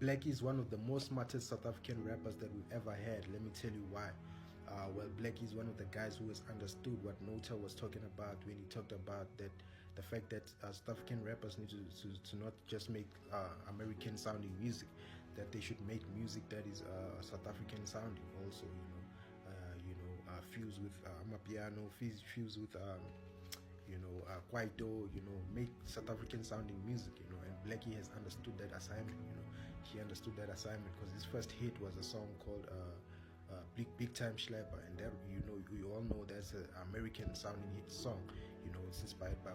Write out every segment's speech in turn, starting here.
Blxckie is one of the most smartest South African rappers that we've ever had. Let me tell you why. Well, Blxckie is one of the guys who has understood what Nota was talking about when he talked about that the fact that South African rappers need to not just make American sounding music, that they should make music that is South African sounding also, fused with amapiano, fused with Kwaito, make South African sounding music, and Blxckie has understood that assignment, he understood that assignment because his first hit was a song called Big Time Schlepper, and that, we all know that's an American sounding hit song, it's inspired by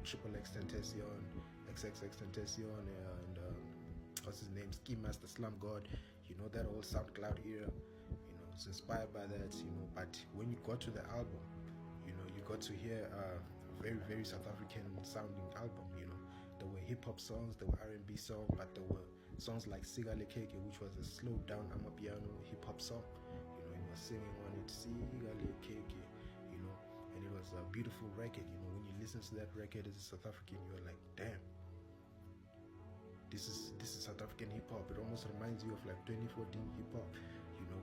XXXTentacion, XXXTentacion, and what's his name, Ski Master, Slum God, that whole SoundCloud era, it's inspired by that, but when you got to the album, you got to hear a very, very South African sounding album, there were hip-hop songs, there were R&B songs, but there were songs like Blxckie, which was a slowed down amapiano hip-hop song, he was singing on it, Blxckie, and it was a beautiful record, when you listen to that record as a South African, you're like, damn, this is South African hip-hop. It almost reminds you of like 2014 hip-hop,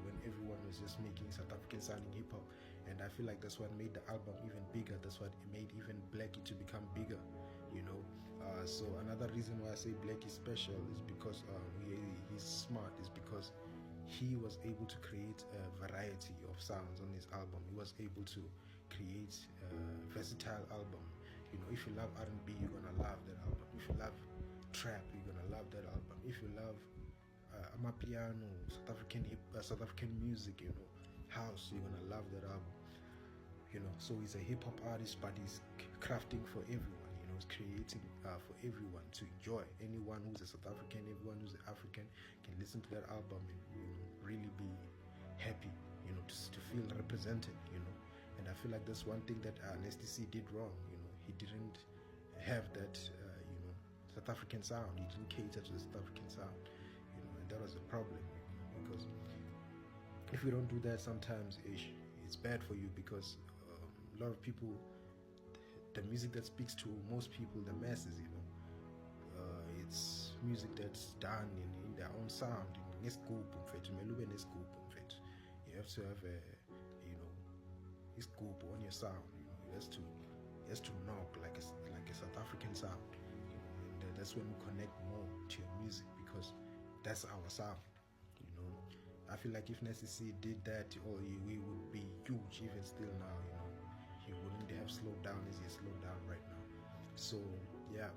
when everyone was just making South African sounding hip-hop, and I feel like that's what made the album even bigger. That's what made even Blxckie to become bigger, so another reason why I say Blxckie is special is because he's smart, is because he was able to create a variety of sounds on his album. He was able to create a versatile album. If you love R&B, you're gonna love that album. If you love trap, you're gonna love that album. If you love amapiano, South African music, house, you're gonna love that album. So he's a hip hop artist, but he's crafting for everyone. He's creating for everyone to enjoy. Anyone who's a South African, everyone who's an African can listen to that album and really be happy, to feel represented, And I feel like that's one thing that Nasty C did wrong. He didn't have that, South African sound. He didn't cater to the South African sound, and that was a problem, because if you don't do that, sometimes it's bad for you, because a lot of people, the music that speaks to most people, the masses, it's music that's done in their own sound. You have to have a, scoop on your sound. It has to knock like a South African sound. And that's when we connect more to your music, because that's our sound. I feel like if Nasty C did that, we would be huge even still now. He wouldn't have slowed down as he slowed down right now. So yeah,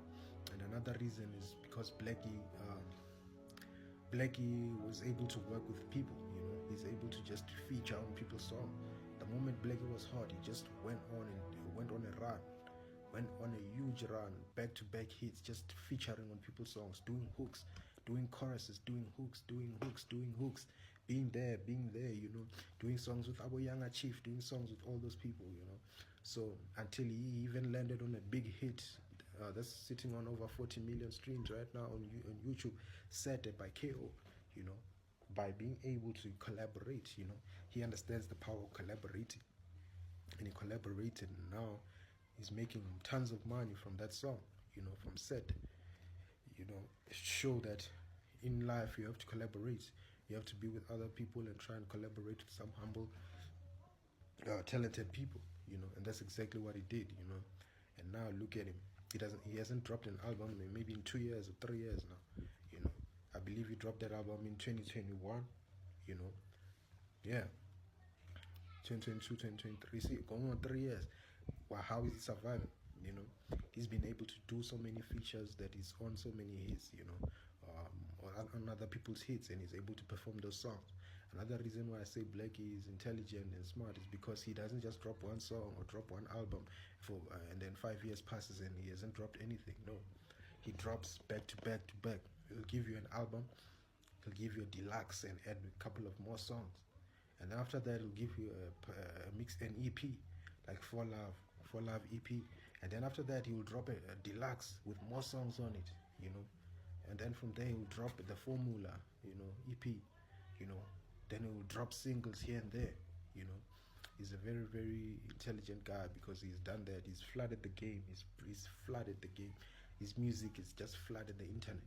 and another reason is because Blxckie was able to work with people. He's able to just feature on people's songs. The moment Blxckie was hot, he just went on a run, went on a huge run, back-to-back hits, just featuring on people's songs, doing hooks, doing choruses, doing hooks, being there, doing songs with Abo Younger Chief, doing songs with all those people, So until he even landed on a big hit that's sitting on over 40 million streams right now on YouTube, set by KO, by being able to collaborate, he understands the power of collaborating, and he collaborated, and now he's making tons of money from that song, from set. Show that in life you have to collaborate. You have to be with other people and try and collaborate with some humble, talented people, and that's exactly what he did, And now look at him. He hasn't dropped an album in maybe in 2 years or 3 years now, I believe he dropped that album in 2021, yeah, 2022, 2023. See, going on 3 years. Well, how is he surviving? He's been able to do so many features that he's on so many hits, or on other people's hits, and he's able to perform those songs. Another reason why I say Blxckie is intelligent and smart is because he doesn't just drop one song or drop one album and then 5 years passes and he hasn't dropped anything. No, he drops back to back to back. He'll give you an album, he'll give you a deluxe and add a couple of more songs, and then after that he'll give you a mix, an EP, like For Love EP, and then after that he will drop a deluxe with more songs on it, and then from there he will drop the Formula, EP, then he will drop singles here and there, He's a very, very intelligent guy because he's done that. He's flooded the game. He's flooded the game. His music is just flooded the internet,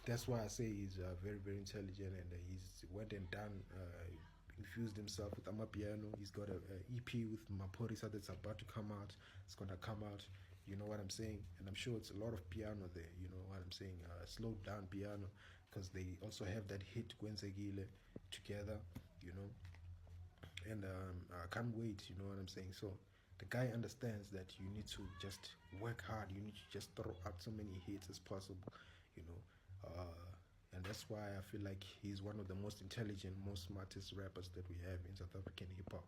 that's why I say he's very very intelligent, and he's went and done infused himself with Amapiano. He's got a EP with Maporisa that's about to come out. It's gonna come out. You know what I'm saying? And I'm sure it's a lot of piano there. You know what I'm saying? Slowed down piano, because they also have that hit Gwenzegile together. You know, and I can't wait. You know what I'm saying? So the guy understands that you need to just work hard. You need to just throw out so many hits as possible. You know, and that's why I feel like he's one of the most intelligent, most smartest rappers that we have in South African hip hop.